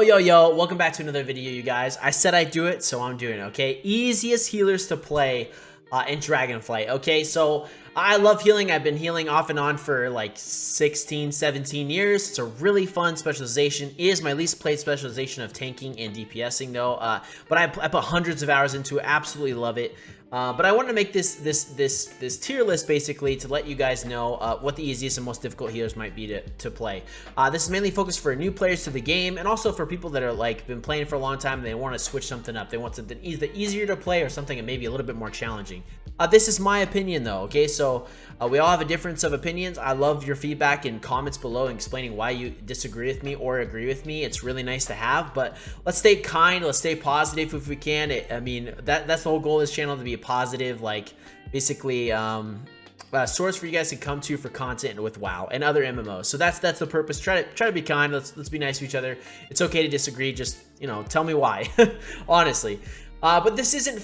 Yo, welcome back to another video, you guys. I said I'd do it, so I'm doing it, okay? Easiest healers to play in Dragonflight, okay? So I love healing. I've been healing off and on for like 16, 17 years. It's a really fun specialization. It is my least played specialization of tanking and DPSing though, but I put hundreds of hours into it. Absolutely love it. But I wanted to make this tier list basically to let you guys know what the easiest and most difficult healers might be to play. This is mainly focused for new players to the game and also for people that are like been playing for a long time and they want to switch something up. They want something either easier to play or something maybe a little bit more challenging. This is my opinion though, okay? So we all have a difference of opinions. I love your feedback in comments below and explaining why you disagree with me or agree with me. It's really nice to have, but let's stay kind, let's stay positive if we can. I mean, that's the whole goal of this channel, to be a positive, like basically source for you guys to come to for content with WoW and other MMOs. So that's the purpose. Try to be kind. Let's be nice to each other. It's okay to disagree. Just, you know, tell me why. Honestly. But this isn't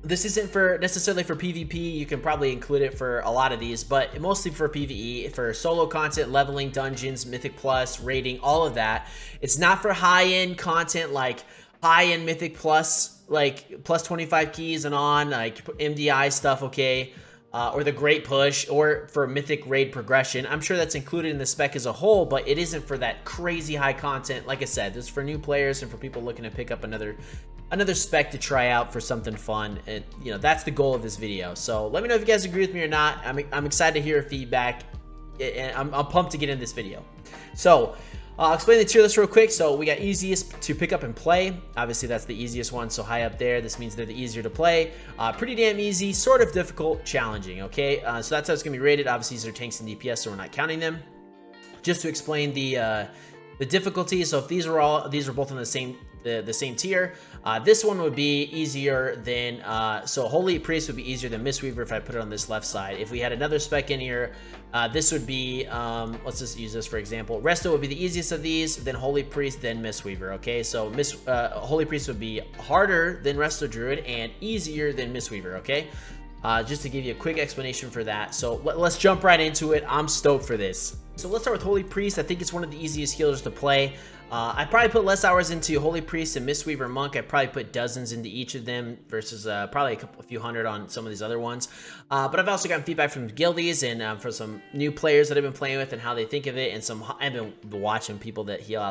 necessarily for PvP. You can probably include it for a lot of these, but mostly for PvE, for solo content, leveling, dungeons, Mythic Plus, raiding, all of that. It's not for high-end content like high-end Mythic Plus, like plus 25 keys and on, like MDI stuff, okay? Or the Great Push, or for Mythic Raid progression. I'm sure that's included in the spec as a whole, but it isn't for that crazy high content. Like I said, this is for new players and for people looking to pick up another spec to try out for something fun. And you know, that's the goal of this video. So let me know if you guys agree with me or not. I'm excited to hear your feedback, and I'm pumped to get in this video. So I'll explain the tier list real quick. So we got easiest to pick up and play. Obviously that's the easiest one, so high up there. This means they're the easier to play. Pretty damn easy, sort of difficult, challenging, okay? So that's how it's gonna be rated. Obviously these are tanks and DPS, so we're not counting them. Just to explain the difficulty, so if these are both in the same tier, this one would be easier than so Holy Priest would be easier than Mistweaver if I put it on this left side. If we had another spec in here, this would be let's just use this for example. Resto would be the easiest of these, then Holy Priest, then Mistweaver, okay? So Holy Priest would be harder than Resto Druid and easier than Mistweaver, okay? Just to give you a quick explanation for that. So let's jump right into it. I'm stoked for this. So let's start with Holy Priest. I think it's one of the easiest healers to play. I probably put less hours into Holy Priest and Mistweaver Monk. I probably put dozens into each of them versus probably a few hundred on some of these other ones. But I've also gotten feedback from guildies and for some new players that I've been playing with and how they think of it. And I've been watching people that heal. I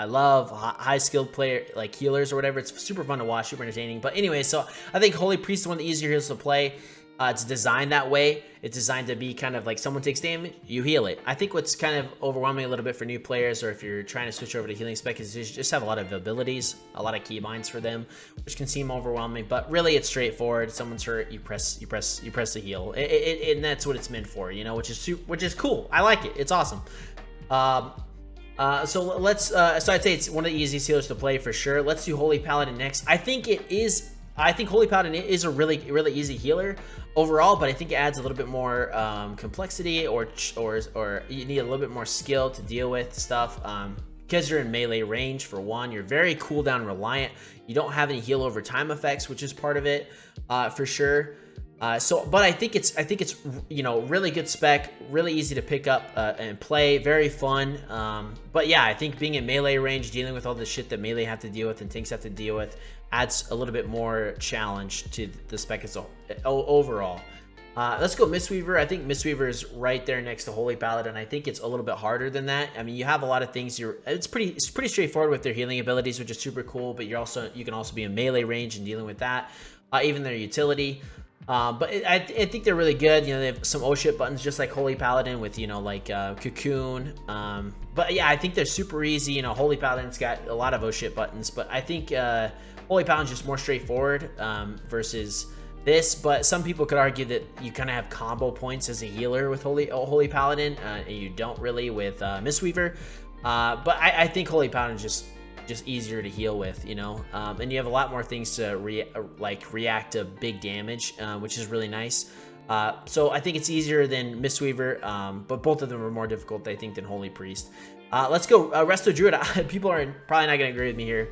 love high skilled player like healers or whatever. It's super fun to watch, super entertaining. But anyway, so I think Holy Priest is one of the easier healers to play. It's designed that way. It's designed to be kind of like someone takes damage, you heal it. I think what's kind of overwhelming a little bit for new players, or if you're trying to switch over to healing spec, is you just have a lot of abilities, a lot of keybinds for them, which can seem overwhelming. But really, it's straightforward. Someone's hurt, you press the heal, and that's what it's meant for, you know, which is cool. I like it. It's awesome. So let's so I'd say it's one of the easiest healers to play for sure. Let's do Holy Paladin next. I think Holy Paladin is a really easy healer overall, but I think it adds a little bit more complexity, or you need a little bit more skill to deal with stuff. Because you're in melee range, for one, you're very cooldown reliant. You don't have any heal over time effects, which is part of it for sure. But I think it's you know, really good spec, really easy to pick up and play, very fun. But yeah, I think being in melee range, dealing with all the shit that melee have to deal with and tanks have to deal with, adds a little bit more challenge to the spec as overall. Let's go Mistweaver. I think Mistweaver is right there next to Holy Paladin. I think it's a little bit harder than that. I mean, you have a lot of things. It's pretty straightforward with their healing abilities, which is super cool. But you can also be in melee range and dealing with that. Even their utility. But I think they're really good. You know, they have some oh shit buttons just like Holy Paladin with, you know, like Cocoon. But yeah, I think they're super easy. You know, Holy Paladin's got a lot of oh shit buttons, but I think Holy Paladin's just more straightforward versus this. But some people could argue that you kind of have combo points as a healer with Holy Paladin, and you don't really with Mistweaver. But I think Holy Paladin is just easier to heal with, you know, and you have a lot more things to react to big damage, which is really nice. So I think it's easier than Mistweaver, but both of them are more difficult, I think, than Holy Priest. Let's go Resto Druid. People are probably not gonna agree with me here.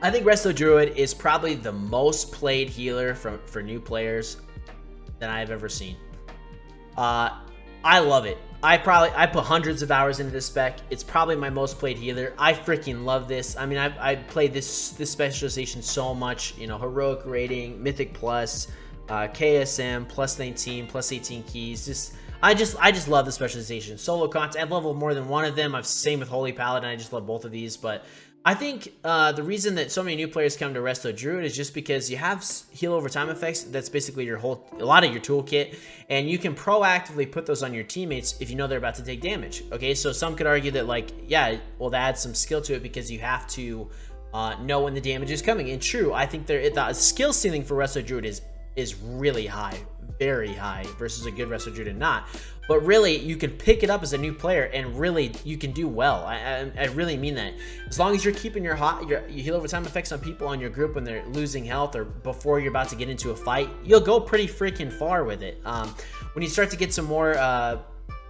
I think Resto Druid is probably the most played healer for new players that I've ever seen. I love it. I put hundreds of hours into this spec. It's probably my most played healer. I freaking love this. I mean, I played this specialization so much. You know, heroic rating, mythic plus, KSM plus 19 plus 18 keys. I just love the specialization. Solo content, I've leveled more than one of them. I've same with Holy Paladin. I just love both of these. But I think the reason that so many new players come to Resto Druid is just because you have heal over time effects. That's basically a lot of your toolkit, and you can proactively put those on your teammates if you know they're about to take damage. Okay, so some could argue that, like, yeah, well, that adds some skill to it because you have to know when the damage is coming. And true, I think the skill ceiling for Resto Druid is really high, very high, versus a good Resto Druid and not. But really, you can pick it up as a new player, and really, you can do well. I really mean that. As long as you're keeping your heal over time effects on people on your group when they're losing health or before you're about to get into a fight, you'll go pretty freaking far with it. When you start to get some more,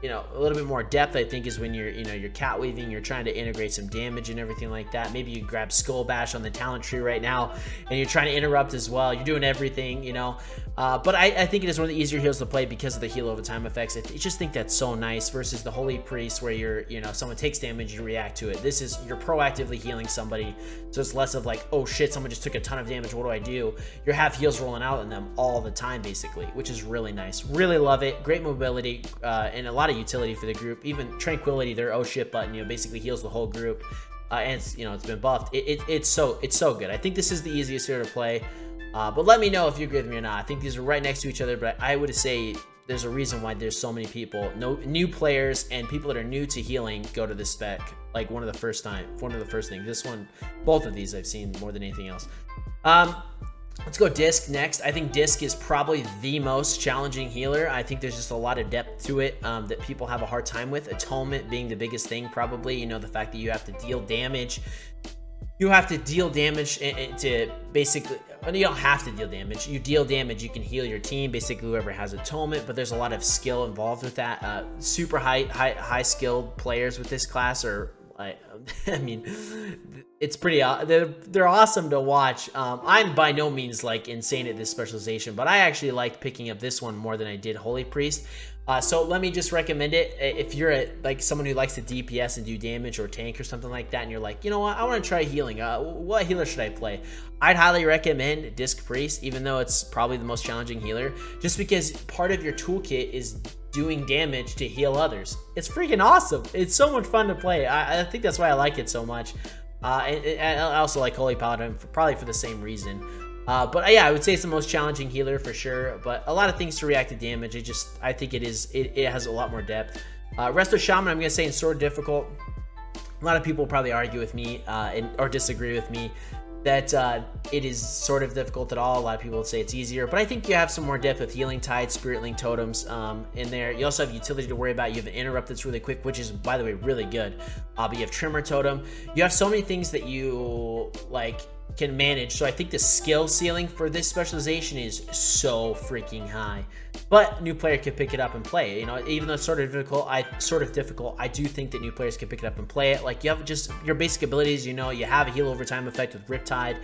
you know, a little bit more depth, I think, is when you're cat weaving, you're trying to integrate some damage and everything like that. Maybe you grab Skull Bash on the talent tree right now, and you're trying to interrupt as well. You're doing everything, you know. But I think it is one of the easier heals to play because of the heal over time effects. I just think that's so nice versus the Holy Priest where someone takes damage, you react to it. This is, you're proactively healing somebody, so it's less of like, oh shit, someone just took a ton of damage, what do I do? Your half heals rolling out on them all the time, basically, which is really nice. Really love it. Great mobility, and a lot of utility for the group. Even Tranquility, their oh shit button, basically heals the whole group, and it's been buffed. It's so good. I think this is the easiest here to play. But let me know if you agree with me or not. I think these are right next to each other, but I would say there's a reason why there's so many people, new players and people that are new to healing go to this spec. Like one of the first things. This one, both of these I've seen more than anything else. Let's go Disc next. I think Disc is probably the most challenging healer. I think there's just a lot of depth to it that people have a hard time with. Atonement being the biggest thing, probably. The fact that you have to deal damage. You have to deal damage to basically, you don't have to deal damage. You deal damage, you can heal your team, basically whoever has Atonement, but there's a lot of skill involved with that. Super high skilled players with this class are, I mean, it's pretty, they're awesome to watch. I'm by no means like insane at this specialization, but I actually liked picking up this one more than I did Holy Priest. So let me just recommend it. If you're like someone who likes to DPS and do damage or tank or something like that, and you're like, you know what, I want to try healing. What healer should I play? I'd highly recommend Disc Priest, even though it's probably the most challenging healer, just because part of your toolkit is doing damage to heal others. It's freaking awesome. It's so much fun to play. I think that's why I like it so much. And I also like Holy Paladin probably for the same reason. But yeah, I would say it's the most challenging healer for sure, but a lot of things to react to damage. I think it has a lot more depth. Resto Shaman, I'm going to say, is sort of difficult. A lot of people probably argue with me or disagree with me that it is sort of difficult at all. A lot of people would say it's easier, but I think you have some more depth with Healing Tide, Spirit Link Totems in there. You also have utility to worry about. You have an Interrupt that's really quick, which is, by the way, really good. But you have Tremor Totem. You have so many things that you can manage. So I think the skill ceiling for this specialization is so freaking high, but new player can pick it up and play it. Even though it's sort of difficult, I do think that new players can pick it up and play it. Like, you have just your basic abilities. You have a heal over time effect with Riptide.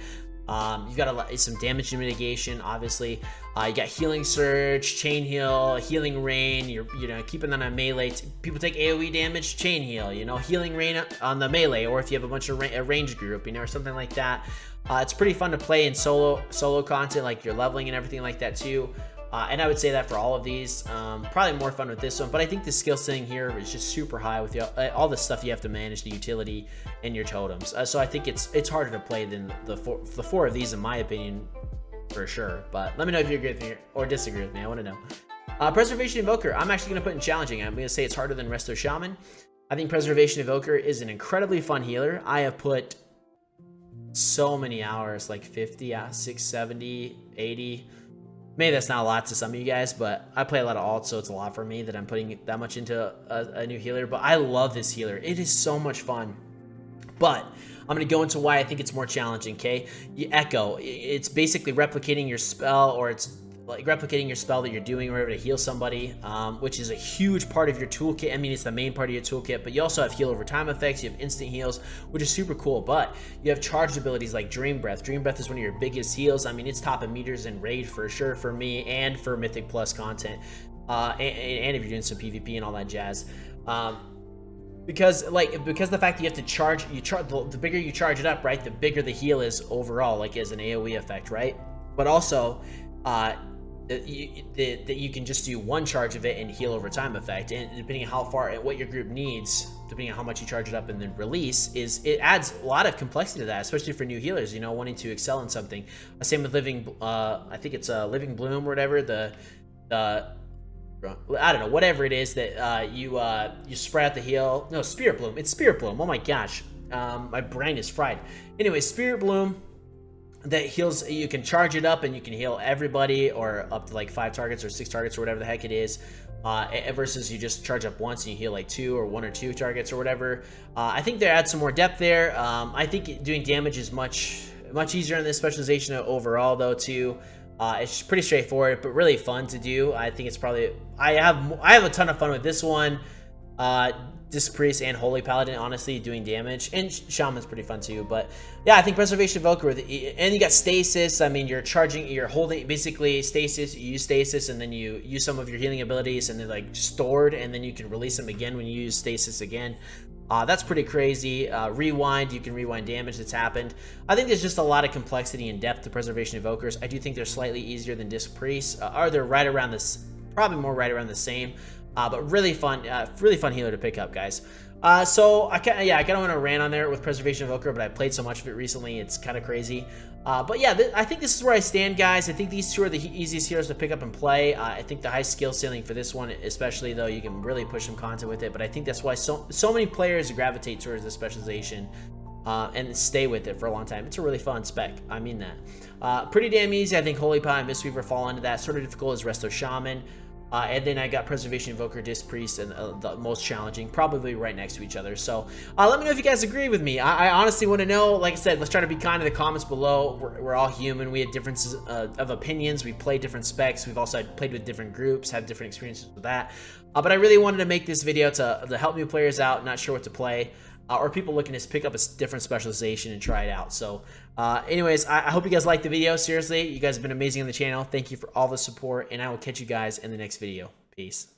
You've got some damage mitigation, obviously. You got Healing Surge, Chain Heal, Healing Rain. You're keeping that on melee. People take AoE damage, Chain Heal. Healing Rain on the melee, or if you have a bunch of range group, or something like that. It's pretty fun to play in solo content, like you're leveling and everything like that too. And I would say that for all of these. Probably more fun with this one, but I think the skill ceiling here is just super high with all the stuff you have to manage, the utility and your totems. So I think it's harder to play than the four of these, in my opinion, for sure. But let me know if you agree with me or disagree with me. I want to know. Preservation Evoker, I'm actually going to put in challenging. I'm going to say it's harder than Resto Shaman. I think Preservation Evoker is an incredibly fun healer. I have put so many hours, like 50, 60, 70, 80. Maybe that's not a lot to some of you guys, but I play a lot of alts, so it's a lot for me that I'm putting that much into a new healer. But I love this healer. It is so much fun. But I'm going to go into why I think it's more challenging, okay? Echo, it's basically replicating your spell, or it's like replicating your spell that you're doing in order to heal somebody, which is a huge part of your toolkit. I mean, it's the main part of your toolkit, but you also have heal over time effects. You have instant heals, which is super cool, but you have charged abilities like Dream Breath. Dream Breath is one of your biggest heals. I mean, it's top of meters in raid for sure for me and for Mythic Plus content. and if you're doing some PvP and all that jazz. Because the fact that you have to charge, the bigger you charge it up, right, the bigger the heal is overall, like as an AoE effect, right? But also, that you can just do one charge of it and heal over time effect, and depending on how far and what your group needs, depending on how much you charge it up and then release, it adds a lot of complexity to that, especially for new healers, you know, wanting to excel in something. Same with living, I think it's Living Bloom or whatever, the I don't know, whatever it is that you spread out the heal. No, Spirit Bloom. It's Spirit Bloom. Oh my gosh, my brain is fried. Anyway, Spirit Bloom that heals. You can charge it up and you can heal everybody, or up to like 5 targets or 6 targets or whatever the heck it is. Versus you just charge up once and you heal like 2 or 1 or 2 targets or whatever. I think they add some more depth there. I think doing damage is much easier in this specialization overall, though, too. It's pretty straightforward, but really fun to do. I think it's probably I have a ton of fun with this one. Disc Priest and Holy Paladin, honestly, doing damage, and Shaman's pretty fun too. But yeah, I think Preservation Evoker and you got Stasis. I mean, you're holding basically Stasis. You use Stasis, and then you use some of your healing abilities, and they're like stored, and then you can release them again when you use Stasis again. That's pretty crazy. Rewind, you can rewind damage that's happened. I think there's just a lot of complexity and depth to Preservation Evokers. I do think they're slightly easier than Disc Priests. Or they're right around this, probably more right around the same. But really fun healer to pick up, guys. So I kind of want to rant on there with Preservation Evoker, but I played so much of it recently, it's kind of crazy. But yeah, I think this is where I stand, guys. I think these two are the easiest heroes to pick up and play. I think the high skill ceiling for this one, especially though, you can really push some content with it. But I think that's why so many players gravitate towards this specialization and stay with it for a long time. It's a really fun spec. I mean that. Pretty damn easy. I think Holy Paladin and Mistweaver fall into that. Sort of difficult is Resto Shaman. And then I got Preservation Evoker, Disc Priest, and the most challenging, probably right next to each other. So let me know if you guys agree with me. I honestly want to know. Like I said, let's try to be kind in the comments below. We're all human. We have differences of opinions. We play different specs. We've also played with different groups, have different experiences with that. But I really wanted to make this video to help new players out, not sure what to play. Or people looking to pick up a different specialization and try it out. So anyways, I hope you guys liked the video. Seriously, you guys have been amazing on the channel. Thank you for all the support, and I will catch you guys in the next video. Peace.